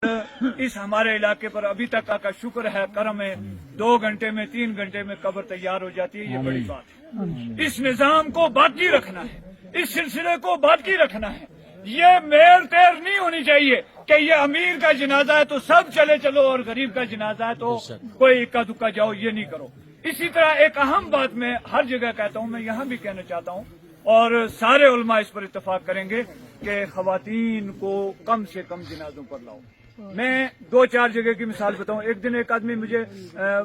इस हमारे इलाके पर अभी तक का शुक्र है, करम है, 2 घंटे में 3 घंटे में कब्र तैयार हो जाती है। ये बड़ी बात है। इस निजाम को बाकी रखना है, इस सिलसिले को बाकी रखना है। ये मेल तेर नहीं होनी चाहिए कि ये अमीर का जनाजा है तो सब चले चलो और गरीब का जनाजा है तो कोई इक्का दुक्का जाओ, ये नहीं करो। इसी तरह एक अहम बात मैं हर जगह कहता हूँ, मैं यहाँ भी कहना चाहता हूँ और सारे उलमा इस पर इत्तेफाक करेंगे कि खवातीन को कम से कम जनाजों पर लाओ। मैं 2-4 जगह की मिसाल बताऊं। एक दिन एक आदमी मुझे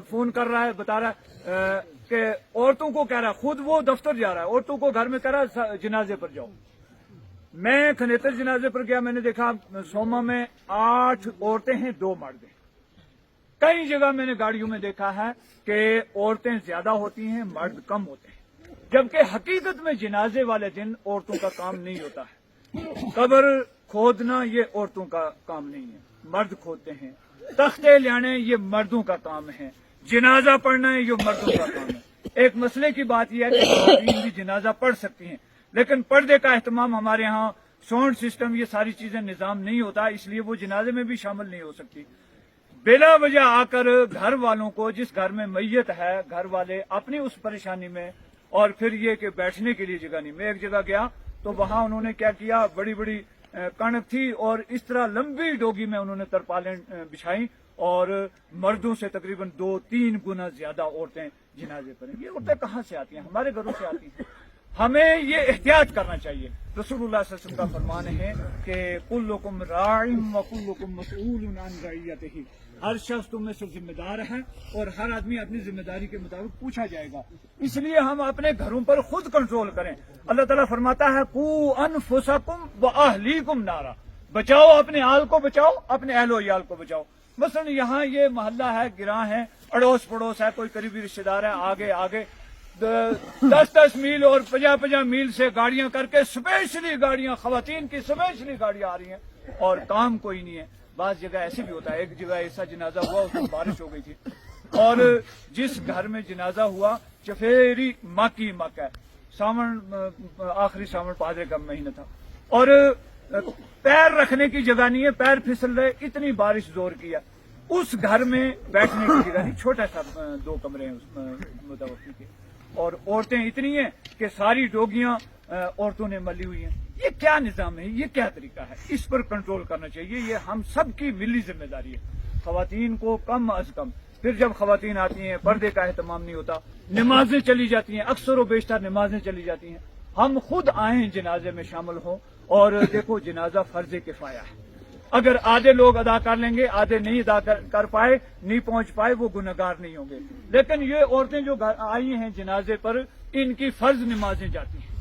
फोन कर रहा है, बता रहा है कि औरतों को कह रहा है, खुद वो दफ्तर जा रहा है, औरतों को घर में कह रहा है जनाजे पर जाओ। मैं खनेतर जनाजे पर गया, मैंने देखा सोमा में 8 औरतें हैं, 2 मर्द हैं। कई जगह मैंने गाड़ियों में देखा है कि औरतें ज्यादा होती हैं, मर्द कम होते हैं, जबकि हकीकत में जनाजे वाले दिन औरतों का काम नहीं होता है। कब्र खोदना ये औरतों का काम नहीं है, मर्द खोदते हैं। तख्ते लाने ये मर्दों का काम है, जनाजा पढ़ना है ये मर्दों का काम है। एक मसले की बात यह है कि औरतें भी जनाजा पढ़ सकती हैं, लेकिन पर्दे का एहतमाम हमारे यहाँ साउंड सिस्टम ये सारी चीजें निजाम नहीं होता, इसलिए वो जनाजे में भी शामिल नहीं हो सकती। बिला वजह आकर घर वालों को, जिस घर में मैयत है, घर वाले अपनी उस परेशानी में, और फिर ये कि बैठने के लिए जगह नहीं। मैं एक जगह गया तो वहां उन्होंने क्या किया, बड़ी बड़ी कणक थी और इस तरह लंबी डोगी में उन्होंने तरपालें बिछाई और मर्दों से तकरीबन 2-3 गुना ज्यादा औरतें जनाजे पर हैं। ये औरतें कहाँ से आती हैं? हमारे घरों से आती हैं। हमें ये एहतियात करना चाहिए। रसूलुल्लाह सल्लल्लाहु अलैहि वसल्लम का फरमान है कि कुल्लुकुम राइम व कुल्लुकुम मसऊलुन अन रइयतिही, हर शख्स तुम में से जिम्मेदार है और हर आदमी अपनी जिम्मेदारी के मुताबिक पूछा जाएगा। इसलिए हम अपने घरों पर खुद कंट्रोल करें। अल्लाह ताला फरमाता है कू अनफुसकुम व अहलीकुम नारा, बचाओ अपने आल को, बचाओ अपने अहलो याल को बचाओ। मसलन यहाँ ये मोहल्ला है, गिरा है, अड़ोस पड़ोस है, कोई करीबी रिश्तेदार है, आगे आगे 10-10 मील और 50-50 मील से गाड़ियां करके स्पेशली गाड़ियां, खवातीन की स्पेशली गाड़ियां आ रही हैं और काम कोई नहीं है। बास जगह ऐसे भी होता है, एक जगह ऐसा जनाजा हुआ, उसमें बारिश हो गई थी और जिस घर में जनाजा हुआ चफेरी मक्की मक्का, सावन, आखिरी सावन पादरे का महीना था और पैर रखने की जगह नहीं है, पैर फिसल रहे, इतनी बारिश जोर किया। उस घर में बैठने की जगह नहीं, छोटा सा 2 कमरे हैं उसमें मुतवक्की के, और औरतें इतनी हैं कि सारी डोगियां औरतों ने मली हुई हैं। ये क्या निजाम है, ये क्या तरीका है? इस पर कंट्रोल करना चाहिए। ये हम सब की मिली जिम्मेदारी है। खवातीन को कम अज कम, फिर जब खवातीन आती हैं पर्दे का एहतमाम नहीं होता, नमाजें चली जाती हैं, अक्सर व बेशतर नमाजें चली जाती हैं। हम खुद आए जनाजे में शामिल हों और देखो जनाजा फर्ज किफाया है। अगर आधे लोग अदा कर लेंगे, आधे नहीं अदा कर पाए, नहीं पहुंच पाए, वो गुनहगार नहीं होंगे। लेकिन ये औरतें जो आई हैं जनाजे पर, इनकी फर्ज नमाजें जाती हैं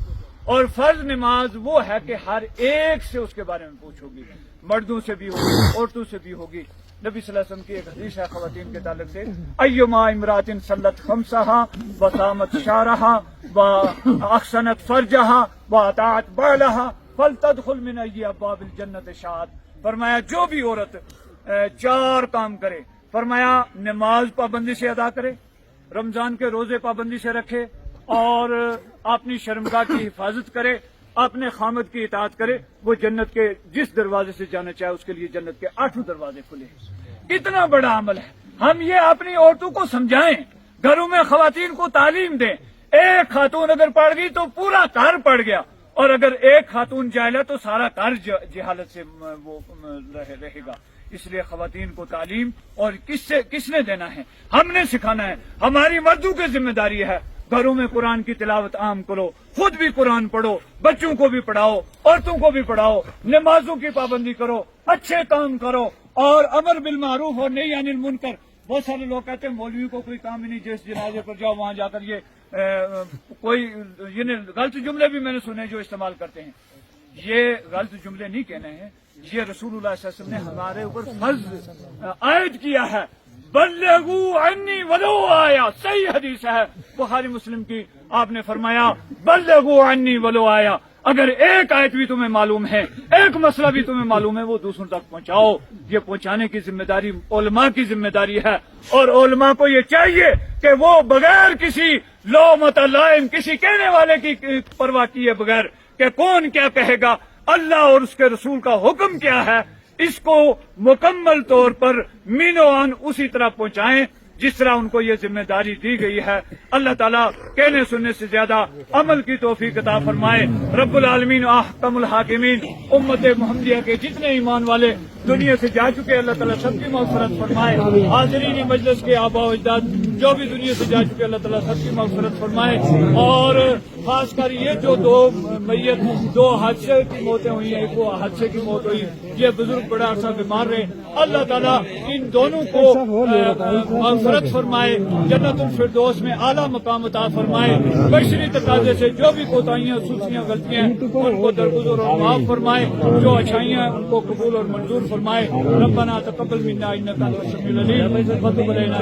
और फर्ज नमाज वो है कि हर एक से उसके बारे में पूछोगी, मर्दों से भी होगी, औरतों से भी होगी। नबी सल्लल्लाहु अलैहि वसल्लम की एक हदीस है खवातीन के ताल्लुक से, अय्युमा इमरातिन सल्लत खमसहा व सामत शारहा व अहसनत फरजहा व अतात बालहा फलतदखुल मिन अय्यि अब्वाबिल जन्नत शाद। फरमाया जो भी औरत 4 काम करे, फरमाया नमाज पाबंदी से अदा करे, रमजान के रोजे पाबंदी से रखे और अपनी शर्मगाह की हिफाजत करे, अपने खामद की इताअत करे, वो जन्नत के जिस दरवाजे से जाना चाहे उसके लिए जन्नत के 8 दरवाजे खुले हैं। कितना बड़ा अमल है। हम ये अपनी औरतों को समझाएं, घरों में खवातीन को तालीम दें। एक खातून अगर पढ़ गई तो पूरा घर पढ़ गया, और अगर एक खातून जाहिला तो सारा घर जहालत से वो रहेगा। इसलिए खवातीन को तालीम और किसने देना है? हमने सिखाना है। हमारी मर्दों की जिम्मेदारी है। घरों में कुरान की तिलावत आम करो, खुद भी कुरान पढ़ो, बच्चों को भी पढ़ाओ, औरतों को भी पढ़ाओ, नमाजों की पाबंदी करो, अच्छे काम करो और अमर बिल मारूफ और नहीं अनिल मुनकर। बहुत सारे लोग कहते हैं मौलवी को कोई काम ही नहीं, जिस जनाजे पर जाओ वहां जाकर ये कोई ये गलत जुमले भी मैंने सुने जो इस्तेमाल करते हैं। ये गलत जुमले नहीं कहने हैं, ये रसूलुल्लाह सल्लल्लाहु अलैहि वसल्लम ने हमारे ऊपर फर्ज आयद किया है, बल्लगू अन्नी वलो आया। सही हदीस है बुखारी मुस्लिम की, आपने फरमाया बल्लगू अन्नी वलो आया। अगर एक आयत भी तुम्हें मालूम है, एक मसला भी तुम्हें मालूम है, वो दूसरों तक पहुंचाओ। ये पहुंचाने की जिम्मेदारी उलमा की जिम्मेदारी है और उलमा को ये चाहिए कि वो बगैर किसी लौमत लाइम, किसी कहने वाले की परवाह किए बगैर कि कौन क्या कहेगा, अल्लाह और उसके रसूल का हुक्म क्या है, اس کو مکمل طور پر مینو آن اسی طرح پہنچائیں جس طرح ان کو یہ ذمہ داری دی گئی ہے. اللہ تعالیٰ کہنے سننے سے زیادہ عمل کی توفیق عطا فرمائے. رب العالمین احکم الحاکمین امت محمدیہ کے جتنے ایمان والے دنیا سے جا چکے اللہ تعالیٰ سب کی مغفرت فرمائے. حاضرین مجلس کے آباء و اجداد جو بھی دنیا سے جا چکے اللہ تعالیٰ سب کی مغفرت فرمائے. اور خاص کر یہ جو دو حادثے کی موتیں ہوئی ہیں، ایک وہ حادثے کی موت ہوئی، یہ بزرگ بڑا عرصہ بیمار رہے، اللہ تعالیٰ ان دونوں کو مغفرت فرمائے، جنت الفردوس میں اعلیٰ مقام عطا فرمائے. بشری تقاضے سے جو بھی کوتاہیاں خصوصیاں غلطیاں ہیں ان کو درگزر اور معاف فرمائے، جو اچھائیاں ہیں ان کو قبول اور منظور فرمائے. ربنا تقبل منا انک انت السمیع العلیم وتب علینا.